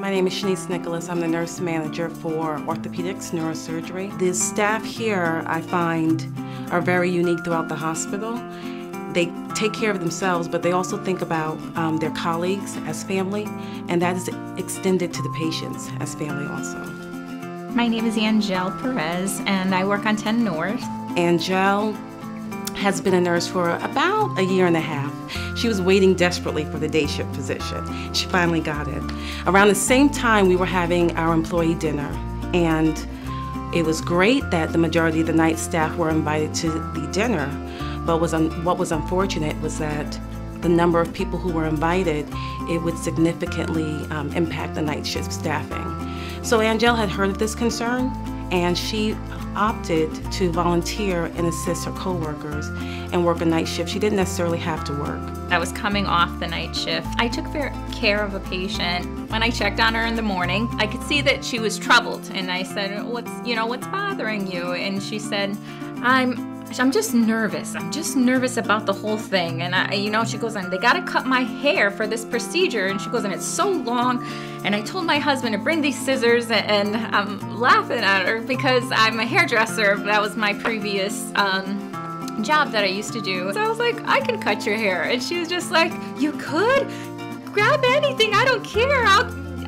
My name is Shanice Nicholas. I'm the nurse manager for orthopedics, neurosurgery. The staff here, I find, are very unique throughout the hospital. They take care of themselves, but they also think about their colleagues as family, and that is extended to the patients as family also. My name is Angel Perez, and I work on 10 North. Angel has been a nurse for about a year and a half. She was waiting desperately for the day shift position. She finally got it. Around the same time, we were having our employee dinner, and it was great that the majority of the night staff were invited to the dinner, but what was unfortunate was that the number of people who were invited, it would significantly impact the night shift staffing. So Angel had heard of this concern, and she opted to volunteer and assist her coworkers and work a night shift. She didn't necessarily have to work. I was coming off the night shift. I took care of a patient. When I checked on her in the morning, I could see that she was troubled, and I said, what's bothering you? And she said, I'm just nervous. I'm just nervous about the whole thing. And she goes, they gotta cut my hair for this procedure. And she goes, and it's so long. And I told my husband to bring these scissors, and I'm laughing at her because I'm a hairdresser. That was my previous job that I used to do. So I was like, I can cut your hair. And she was just like, you could? Grab anything, I don't care.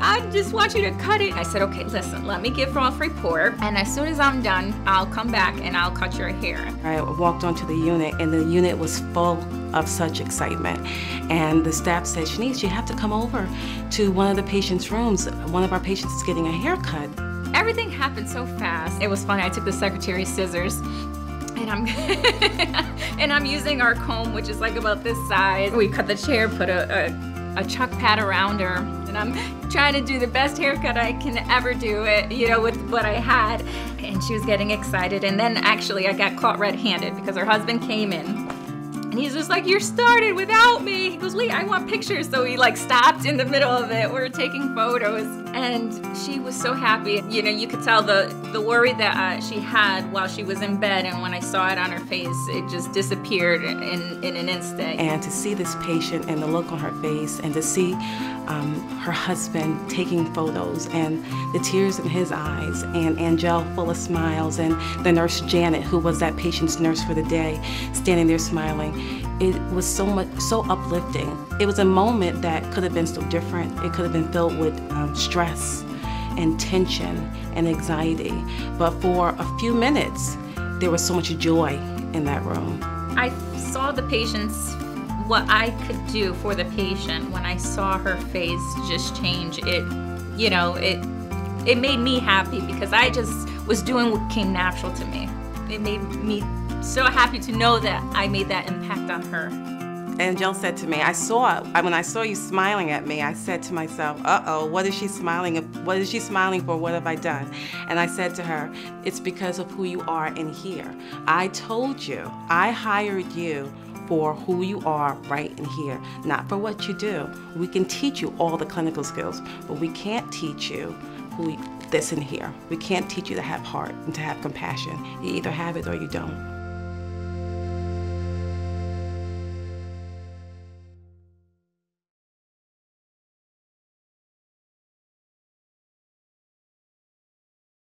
I just want you to cut it. I said, okay, listen, let me give off report, and as soon as I'm done, I'll come back and I'll cut your hair. I walked onto the unit, and the unit was full of such excitement. And the staff said, Shanice, you have to come over to one of the patients' rooms. One of our patients is getting a haircut. Everything happened so fast. It was funny, I took the secretary's scissors, and I'm using our comb, which is like about this size. We cut the chair, put a chuck pad around her, and I'm trying to do the best haircut I can ever do it, with what I had. And she was getting excited, and then actually I got caught red-handed because her husband came in, and he's just like, you started without me. He goes, wait, I want pictures. So he stopped in the middle of it. We were taking photos, and she was so happy. You could tell the worry that she had while she was in bed, and when I saw it on her face, it just disappeared in an instant. And to see this patient and the look on her face, and to see her husband taking photos, and the tears in his eyes, and Angel full of smiles, and the nurse Janet, who was that patient's nurse for the day, standing there smiling. It was so uplifting. It was a moment that could have been so different. It could have been filled with stress and tension and anxiety. But for a few minutes, there was so much joy in that room. I saw the patient's, what I could do for the patient when I saw her face just change. It made me happy because I just was doing what came natural to me. It made me so happy to know that I made that impact on her. Angel said to me, when I saw you smiling at me, I said to myself, uh-oh, what is she smiling for? What have I done? And I said to her, it's because of who you are in here. I told you, I hired you for who you are right in here, not for what you do. We can teach you all the clinical skills, but we can't teach you this in here. We can't teach you to have heart and to have compassion. You either have it or you don't.